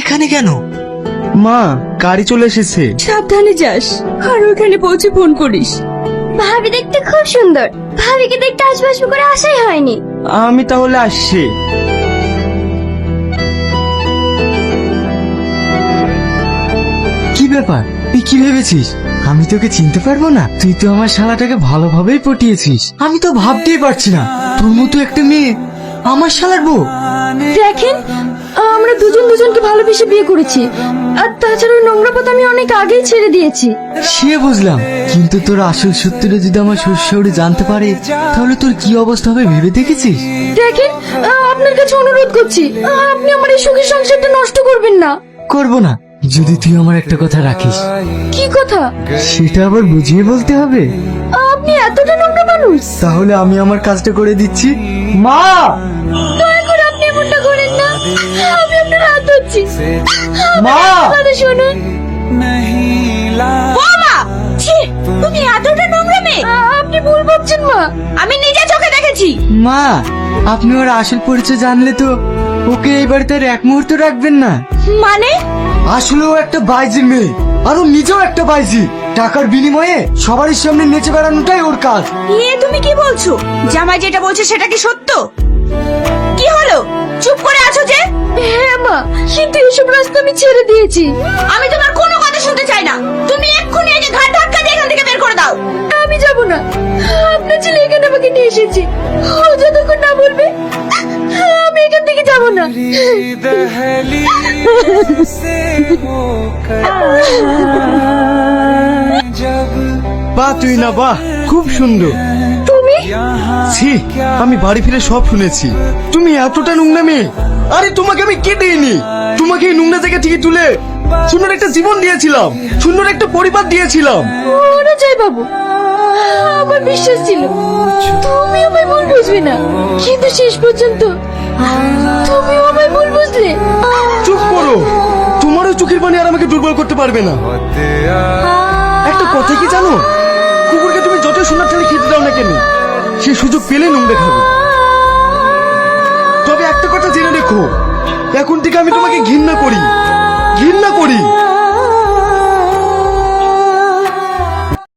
এখানে কেন? মা, গাড়ি চলে এসেছে। সাবধানে যাস আর ওখানে পৌঁছে ফোন করিস। ভাবি দেখতে খুব সুন্দর, ভাবিকে দেখতে আসবাসু করে আসাই হয়নি। আমি তাহলে আসছি। কি ব্যাপার, তুই কি ভেবেছিস আমি তোকে চিনতে পারবো না? তুই তো আমার শালাটাকে ভালোভাবেই পটিয়েছিস। আমি তো ভাবতেই পারছি না তোর মতো একটা মেয়ে আমার শালার বউ। দেখেন, আমরা দুজন দুজনকে ভালোবেসে বিয়ে করেছি, আর তাছাড়া ওই নোংরা পথ আমি অনেক আগেই ছেড়ে দিয়েছি। সে বুঝলাম, কিন্তু তোর আসল সত্যিটা যদি আমার শ্বশুরে জানতে পারে তাহলে তোর কি অবস্থা হবে ভেবে দেখেছিস? দেখেন, আপনার কাছে অনুরোধ করছি, আপনি আমার এই সুখের সংসারটা নষ্ট করবেন না। করবো না, যদি তুই আমার একটা কথা রাখিস। কি কথা? সেটা আবার বুঝিয়ে বলতে হবে। আপনি এতটা নোংরা মানুষ? তাহলে আমি আমার কাজটা করে দিচ্ছি। মা, দয়া করে আপনি এমনটা করেন না, আমি আপনার হাত ধরছি। মা! কথা শুনুন। বাবা, ছি, তুমি এতটা নোংরা মেয়ে। আপনি ভুল ভাবছেন মা, আমি নিজে চোখে দেখেছি। মা, আপনি ওর আসল পরিচয় জানলে তো ওকে এই বাড়িতে আর এক মুহূর্ত রাখবেন না। মানে? আসলে ও একটা বাইজির মেয়ে, আর ও নিজেও একটা বাইজি। টাকার বিনিময়ে সবারই সামনে নেচে বেড়ানোটাই ওর কাজ। তুমি কি বলছো? জামাই যেটা বলছে সেটা কি সত্য? কি হলো, চুপ করে আছো যে? হ্যাঁ মা, কিন্তু এসব রাস্তা আমি ছেড়ে দিয়েছি। আমি তোমার কোনো কথা শুনতে চাই না। তুমি এক্ষুনি একে ঘাট ধাক্কা দিয়ে এখান থেকে বের করে দাও। আমি যাব না, আপনার ছেলে এখানে আমাকে নিয়ে এসেছে। ও যতক্ষণ না বলবে আমি এখান থেকে যাব না। বাহ, তুই না বাহ, খুব সুন্দর। তুমি? ছি, আমি বাড়ি ফিরে সব শুনেছি। তুমি এতটা নোংরা মেয়ে। আরে তোমাকে আমি কে দিইনি? তোমাকে এই নোংরা জায়গা থেকে তুলে সুন্দর একটা জীবন দিয়েছিলাম, সুন্দর একটা পরিবার দিয়েছিলাম। অনুজয় বাবু, আমার বিশ্বাস ছিল তুমি আমায় ভুল বুঝবে না, কিন্তু শেষ পর্যন্ত তুমি আমায় ভুল বুঝলে। চুপ করো, তোমারও চোখের পানি আর আমাকে দুর্বল করতে পারবে না। একটা কথা কি জানো, কুকুরকে তুমি যত সোনার থালি খেতে দাও না কেন, সে সুযোগ পেলে নোংরা খাবে। তবে একটা কথা জেনে রেখো, এখন থেকে আমি তোমাকে ঘৃণা করি, ঘৃণা করি।